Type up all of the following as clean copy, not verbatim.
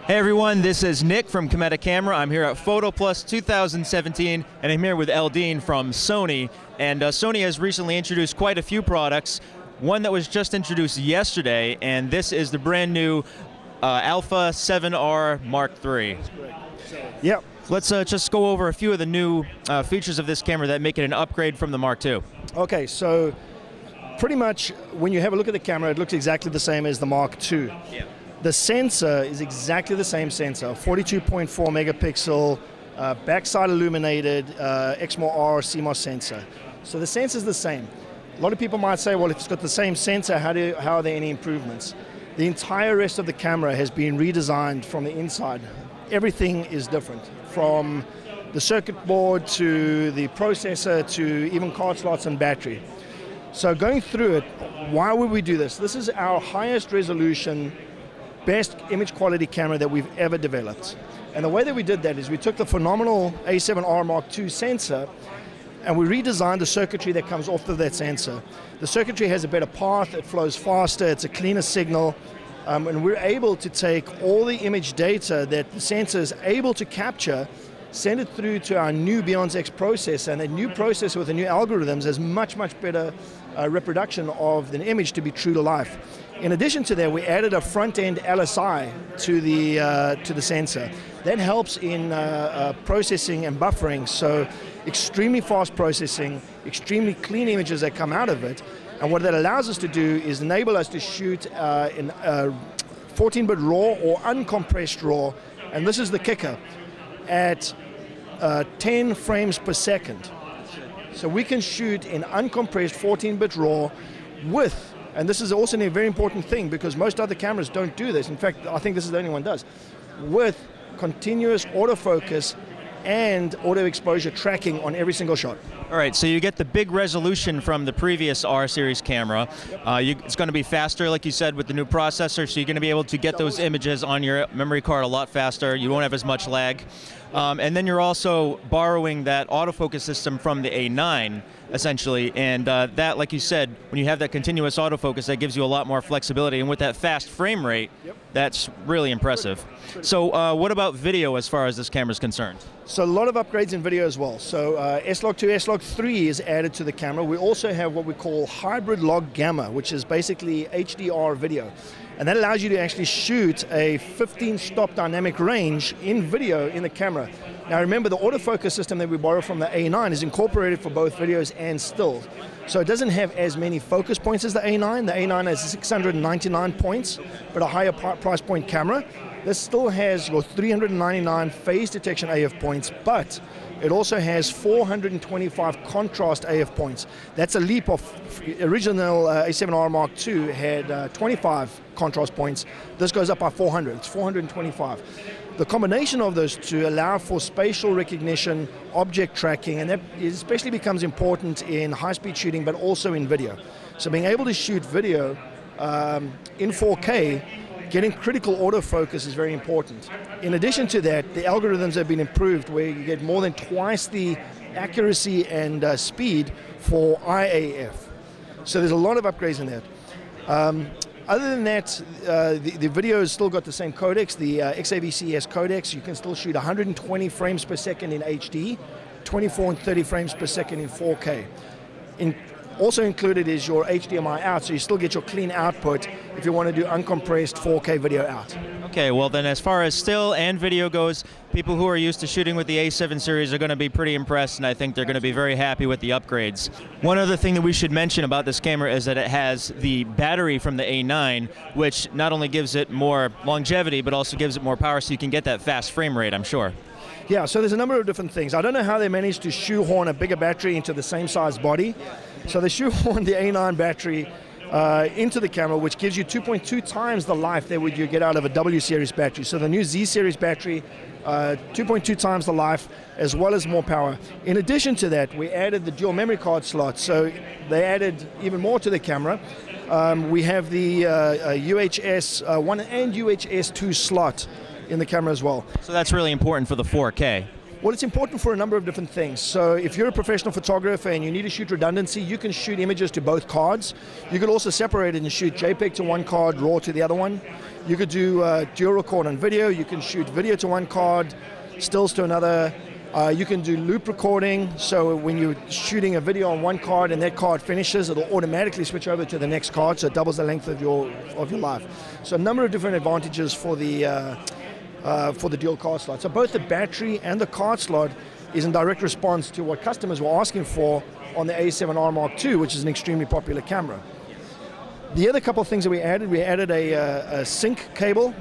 Hey everyone, this is Nick from Cameta Camera. I'm here at PhotoPlus 2017, and I'm here with Eldine from Sony. And Sony has recently introduced quite a few products. One that was just introduced yesterday, and this is the brand new Alpha A7R III. Yep. Let's just go over a few of the new features of this camera that make it an upgrade from the Mark II. Okay, so pretty much when you have a look at the camera, it looks exactly the same as the Mark II. Yeah. The sensor is exactly the same sensor, 42.4 megapixel, backside illuminated, XMOR CMOS sensor. So the sensor is the same. A lot of people might say, well, if it's got the same sensor, how are there any improvements? The entire rest of the camera has been redesigned from the inside. Everything is different, from the circuit board to the processor to even card slots and battery. So going through it, why would we do this? This is our highest resolution, best image quality camera that we've ever developed. And the way that we did that is we took the phenomenal A7R Mark II sensor and we redesigned the circuitry that comes off of that sensor. The circuitry has a better path, it flows faster, it's a cleaner signal, and we're able to take all the image data that the sensor is able to capture, send it through to our new Beyond X processor, and that new processor with the new algorithms has much, much better reproduction of the image to be true to life. In addition to that, we added a front-end LSI to the sensor. That helps in processing and buffering, so extremely fast processing, extremely clean images that come out of it. And what that allows us to do is enable us to shoot in 14-bit RAW or uncompressed RAW, and this is the kicker, at 10 frames per second. So we can shoot in uncompressed 14-bit RAW with, and this is also a very important thing because most other cameras don't do this. In fact, I think this is the only one that does, with continuous autofocus and auto exposure tracking on every single shot. All right, so you get the big resolution from the previous R series camera. It's going to be faster, like you said, with the new processor, so you're going to be able to get those images on your memory card a lot faster. You won't have as much lag. And then you're also borrowing that autofocus system from the A9, essentially, and that, like you said, when you have that continuous autofocus, that gives you a lot more flexibility, and with that fast frame rate, that's really impressive. So what about video as far as this camera is concerned? So a lot of upgrades in video as well. So S-Log2, S-Log3 is added to the camera. We also have what we call hybrid log gamma, which is basically HDR video. And that allows you to actually shoot a 15-stop dynamic range in video in the camera. Now remember, the autofocus system that we borrow from the A9 is incorporated for both videos and stills. So it doesn't have as many focus points as the A9. The A9 has 699 points, but a higher price point camera. This still has your 399 phase detection AF points, but it also has 425 contrast AF points. That's a leap of original A7R Mark II had 25 contrast points. This goes up by 400, it's 425. The combination of those two allow for spatial recognition, object tracking, and that especially becomes important in high-speed shooting, but also in video. So being able to shoot video in 4K, getting critical autofocus is very important. In addition to that, the algorithms have been improved where you get more than twice the accuracy and speed for IAF. So there's a lot of upgrades in that. Other than that, the video has still got the same codecs, the XAVCS codecs. You can still shoot 120 frames per second in HD, 24 and 30 frames per second in 4K. Also included is your HDMI out, so you still get your clean output if you want to do uncompressed 4K video out. Okay, well then as far as still and video goes, people who are used to shooting with the A7 series are going to be pretty impressed, and I think they're going to be very happy with the upgrades. One other thing that we should mention about this camera is that it has the battery from the A9, which not only gives it more longevity, but also gives it more power so you can get that fast frame rate, I'm sure. Yeah, so there's a number of different things. I don't know how they managed to shoehorn a bigger battery into the same size body. So they shoehorned the A9 battery into the camera, which gives you 2.2 times the life that you get out of a W series battery. So the new Z series battery, 2.2 times the life, as well as more power. In addition to that, we added the dual memory card slot, so they added even more to the camera. We have the UHS 1 and UHS 2 slot in the camera as well. So that's really important for the 4K. Well, it's important for a number of different things. So if you're a professional photographer and you need to shoot redundancy, you can shoot images to both cards. You could also separate it and shoot JPEG to one card, RAW to the other one. You could do dual record on video. You can shoot video to one card, stills to another. You can do loop recording, so when you're shooting a video on one card and that card finishes, it'll automatically switch over to the next card, so it doubles the length of your life. So a number of different advantages for the dual card slot. So both the battery and the card slot is in direct response to what customers were asking for on the A7R Mark II, which is an extremely popular camera. The other couple of things that we added a sync cable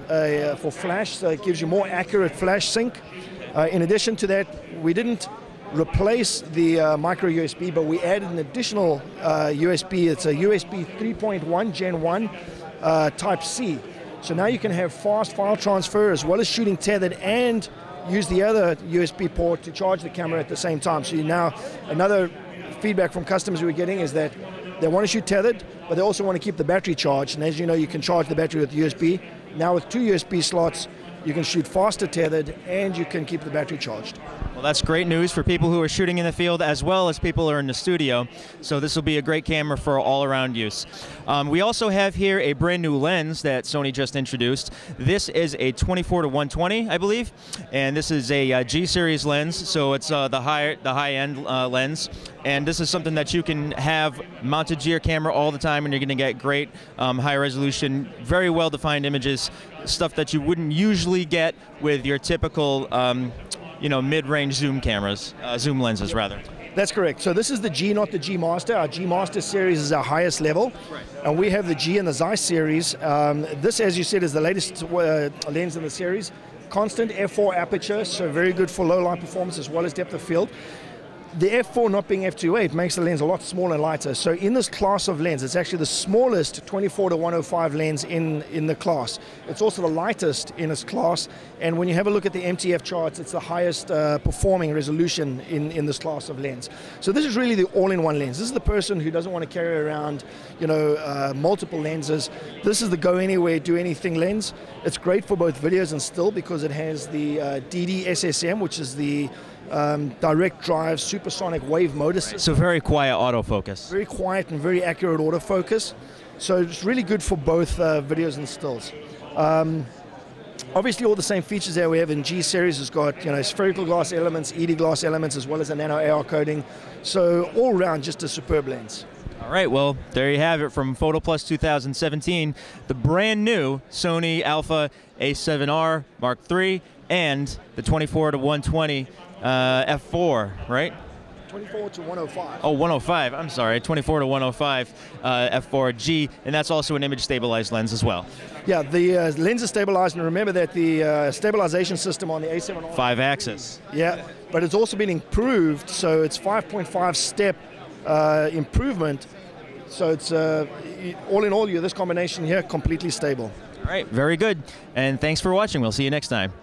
for flash, so it gives you more accurate flash sync. In addition to that, we didn't replace the micro USB, but we added an additional USB. It's a USB 3.1 Gen 1 Type C. So now you can have fast file transfer as well as shooting tethered and use the other USB port to charge the camera at the same time. So now another feedback from customers we're getting is that they want to shoot tethered, but they also want to keep the battery charged. And as you know, you can charge the battery with USB. Now with 2 USB slots, you can shoot faster tethered and you can keep the battery charged. Well, that's great news for people who are shooting in the field as well as people who are in the studio. So this will be a great camera for all-around use. We also have here a brand new lens that Sony just introduced. This is a 24-120, I believe, and this is a G series lens, so it's the high-end lens. And this is something that you can have mounted to your camera all the time, and you're going to get great high-resolution, very well-defined images, stuff that you wouldn't usually get with your typical mid-range zoom cameras, zoom lenses rather. That's correct. So this is the G, not the G Master. Our G Master series is our highest level, right, and we have the G and the Zeiss series. This, as you said, is the latest lens in the series. Constant f4 aperture, so very good for low light performance as well as depth of field. The f4 not being f2.8 makes the lens a lot smaller and lighter. So in this class of lens, it's actually the smallest 24-105 lens in the class. It's also the lightest in its class. And when you have a look at the MTF charts, it's the highest performing resolution in this class of lens. So this is really the all-in-one lens. This is the person who doesn't want to carry around, multiple lenses. This is the go anywhere, do anything lens. It's great for both videos and still because it has the DD SSM, which is the direct drive supersonic wave motor system. So very quiet autofocus. Very quiet and very accurate autofocus. So it's really good for both videos and stills. Obviously all the same features that we have in G series. It's got spherical glass elements, ED glass elements, as well as a nano AR coating. So all around just a superb lens. All right, well, there you have it from PhotoPlus 2017, the brand new Sony Alpha A7R Mark III and the 24-120 f4, right? 24-105. Oh, 105. I'm sorry, 24-105 f4G, and that's also an image stabilized lens as well. Yeah, the lens is stabilized, and remember that the stabilization system on the A7R 5-axis. Yeah, but it's also been improved, so it's 5.5 step improvement. So it's all in all, this combination here completely stable. All right, very good, and thanks for watching. We'll see you next time.